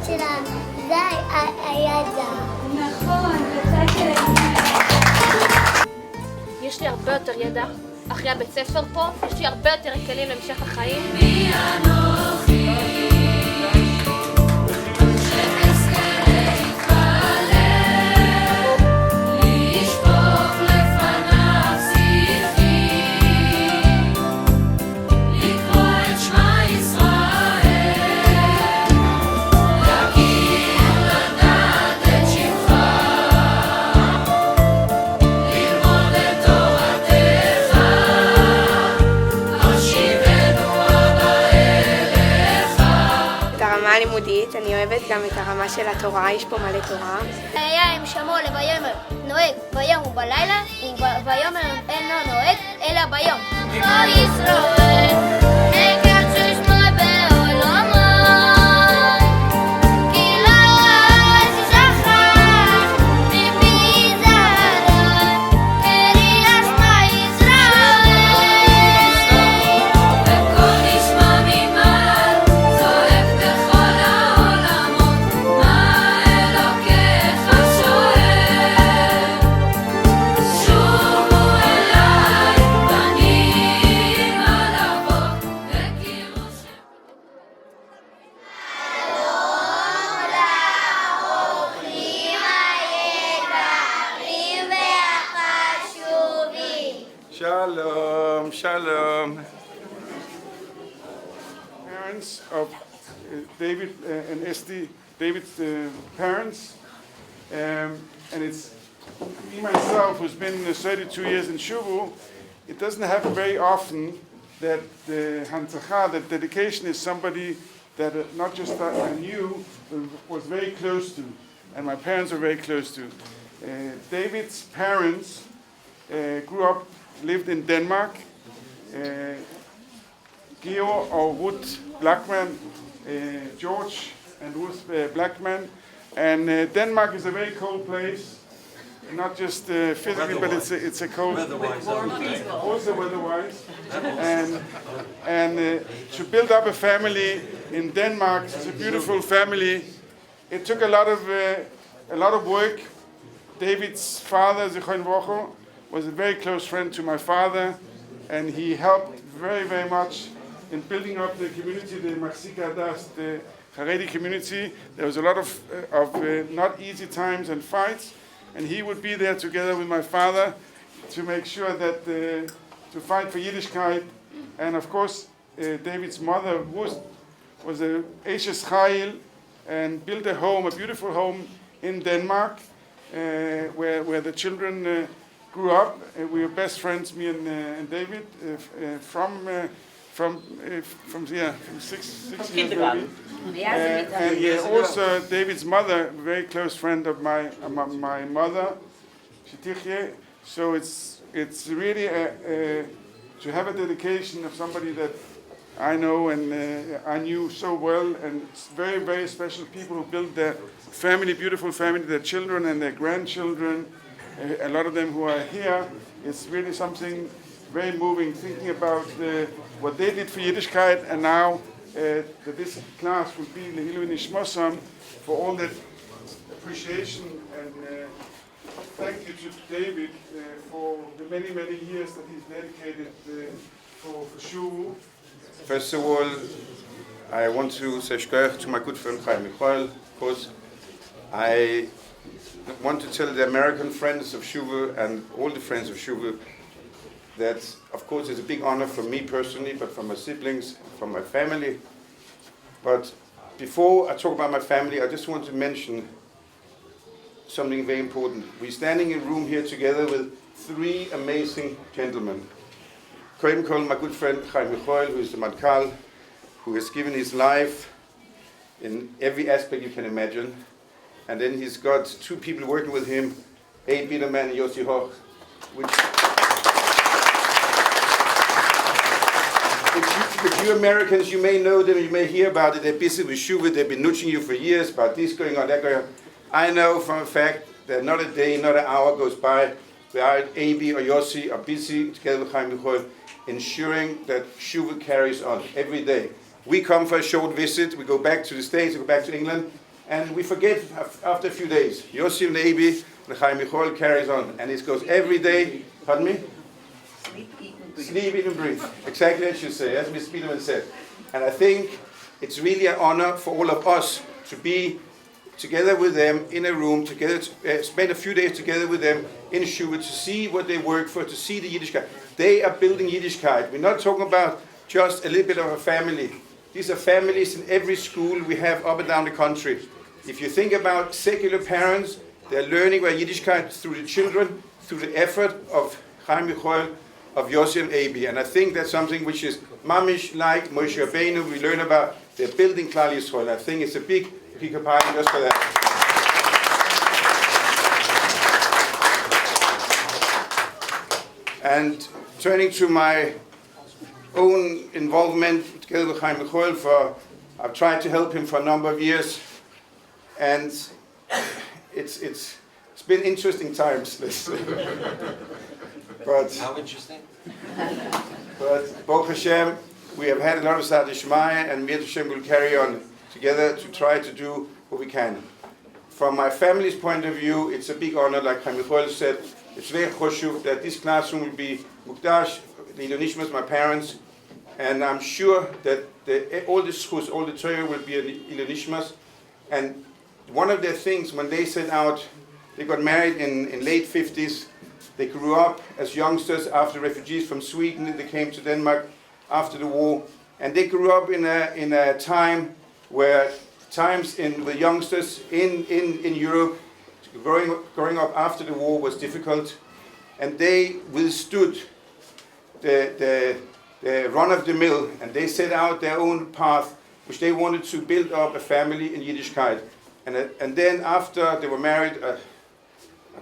שלה, זה היה זהב. נכון, בצד שלהם. יש לי הרבה יותר ידע. אחרי הבית ספר פה, יש לי הרבה יותר כלים להמשך החיים. לימודית, אני אוהבת גם את הרמה של התורה, יש פה מלא תורה. היה הם שמעו לביומר נוהג ביום ובלילה, וביומר אינו נוהג אלא ביום. ישראל, נקר ששמו בעולמו, כי לא שכח מפי זרעו, קריאה שמע ישראל. וכל נשמע ממעל, זועק בכל העולמות, מה אלוקיך שואל. שובו אליי, פנים על אבות, הכירו שם. Shalom, shalom. Parents of David and Esti, David's parents, and it's me myself who's been 32 years in Shuvu. It doesn't happen very often that the Hanzacha, that dedication is somebody that not just that I knew, but was very close to, and my parents were very close to. David's parents grew up, lived in Denmark. Georg or Ruth Blachman, George and Ruth Blachman. And Denmark is a very cold place, not just physically, but it's a cold, also weather-wise. And to build up a family in Denmark, it's a beautiful family. It took a lot of work. David's father, Zichron Vrocho, was a very close friend to my father, and he helped very, very much in building up the community, the Maxika Das, the Haredi community. There was a lot of not easy times and fights, and he would be there together with my father to make sure that, to fight for Yiddishkeit. And of course, David's mother was a Eshes Chayil and built a home, a beautiful home in Denmark, where the children grew up. We were best friends, me and David, from 6 years maybe. And also David's mother, a very close friend of my mother, Shetichye. So it's really to have a dedication of somebody that I know and I knew so well, and it's very, very special people who build their family, beautiful family, their children and their grandchildren. A lot of them who are here. It's really something very moving, thinking about what they did for Yiddishkeit, and now that this class will be Lehilu Nishmosam for all that appreciation, and thank you to David for the many, many years that he's dedicated for Shuvu. First of all, I want to say shkoyach to my good friend Chaim Michael, because I want to tell the American friends of Shuvu and all the friends of Shuvu that, of course, it's a big honor for me personally, but for my siblings, for my family. But before I talk about my family, I just want to mention something very important. We're standing in a room here together with three amazing gentlemen. Kohen Kol, my good friend Chaim Michael, who is the Matkal, who has given his life in every aspect you can imagine. And then he's got two people working with him, Abe Biederman and Yossi Hoch, which if you Americans, you may know them, you may hear about it. They're busy with Shuvu, they've been nudging you for years about this going on, that going on. I know from a fact that not a day, not an hour goes by where Abe or Yossi are busy together with Chaim Michael ensuring that Shuvu carries on every day. We come for a short visit, we go back to the States, we go back to England, and we forget after a few days. Yossi and Abi, the Chaim Michoel carries on, and it goes every day. Pardon me? Sleep, eat, and breathe. Exactly as you say, as Ms. Spielman said. And I think it's really an honor for all of us to be together with them in a room, together, spend a few days together with them in Shuvu to see what they work for, to see the Yiddishkeit. They are building Yiddishkeit. We're not talking about just a little bit of a family. These are families in every school we have up and down the country. If you think about secular parents, they're learning about Yiddishkeit through the children, through the effort of Chaim Michoel, of Yossi and Abi. And I think that's something which is mamish like Moshe Rabbeinu. We learn about they're building Klal Yisrael. I think it's a big party just for that. And turning to my own involvement together with Chaim Michoel, I've tried to help him for a number of years, and it's been interesting times. Let's say. But how interesting? But Baruch Hashem, we have had a lot of Sadi Shemaya, and Mir Hashem will carry on together to try to do what we can. From my family's point of view, it's a big honor, like Chaim Michoel said. It's very choshuv that this classroom will be mukdash, the Ilonishmas, my parents, and I'm sure that all the schools, all the Torah will be Ilonishmas. And one of their things, when they set out, they got married in late 50s. They grew up as youngsters after refugees from Sweden. They came to Denmark after the war, and they grew up in a time where the youngsters in Europe, growing up after the war was difficult, and they withstood the run of the mill, and they set out their own path, which they wanted to build up a family in Yiddishkeit. And then after they were married, I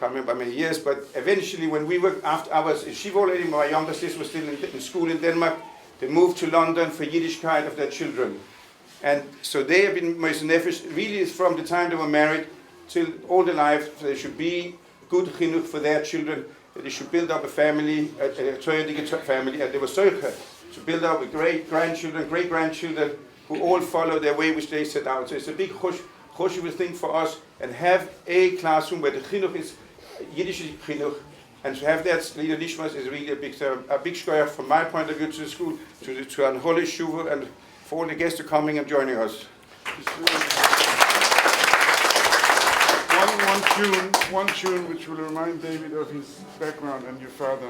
can't remember how many years, but eventually when we were, after I was in Shuvu already, my younger sister was still in school in Denmark, they moved to London for Yiddishkeit of their children. And so they have been Moshe Nefesh, really from the time they were married till all their life. They should be good chinuch for their children, that they should build up a family, a Torah family, and they were soicher to build up with great-grandchildren, great-grandchildren, who all follow their way which they set out. So it's a big choshev thing for us, and have a classroom where the chinuch is Yiddish chinuch, and to have that leader Nishmas is really a big shkoyach from my point of view to the school, to an holy Shuvu, and for all the guests who are coming and joining us. One tune which will remind David of his background and your father.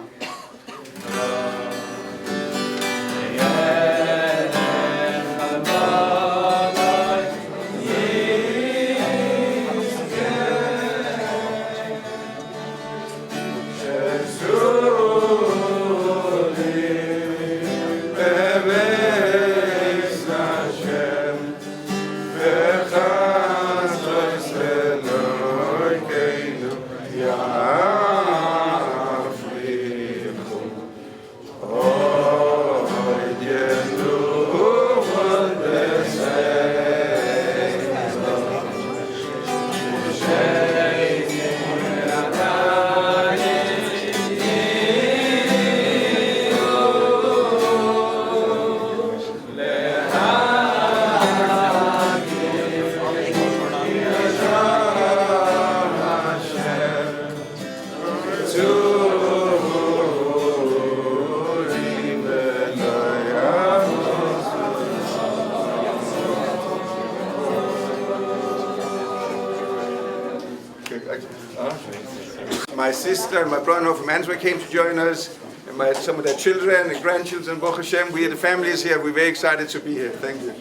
My sister and my brother from Antwerp came to join us, and some of their children and grandchildren, Baruch Hashem. The family is here. We're very excited to be here. Thank you.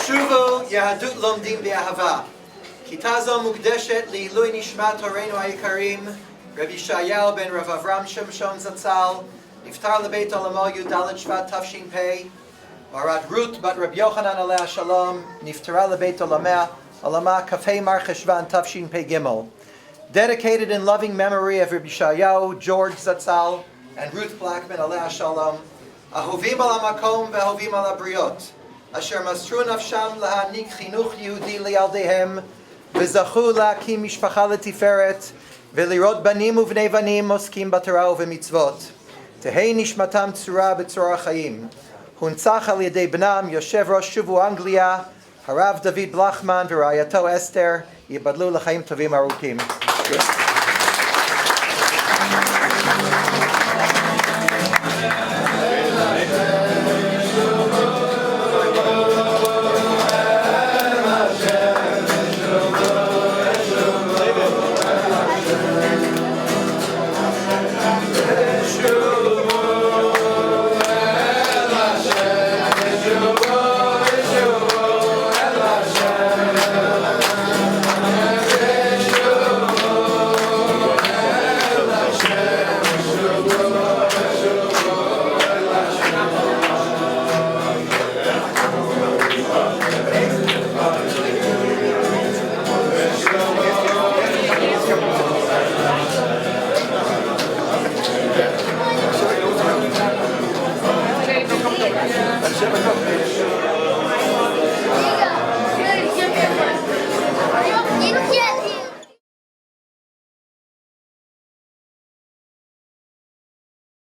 Shuvu Yahadut Lomdim Be'ahava. כיתה זו מוקדשת לעילוי נשמת הורינו היקרים, רבי ישעיהו בן רב אברהם שמשון זצ"ל, נפטר לבית עולמו י"ד שבט תש"פ, מרת רות בת רבי יוחנן עליה שלום, נפטרה לבית עולמה כ"ה מר חשוון תשפ"ג. Dedicated in loving memory of Rabbi Yeshayahu, George Zatzal, and Ruth Blachman עליה שלום, אהובים על המקום ואהובים על הבריות. אשר מסרו נפשם להעניק חינוך יהודי לילדיהם וזכו להקים משפחה לתפארת ולראות בנים ובני בנים עוסקים בתורה ובמצוות. תהא נשמתם צרורה בצרור החיים. הונצח על ידי בנם יושב ראש שובו אנגליה, הרב דוד בלחמן ורעייתו אסתר, ייבדלו לחיים טובים ארוכים.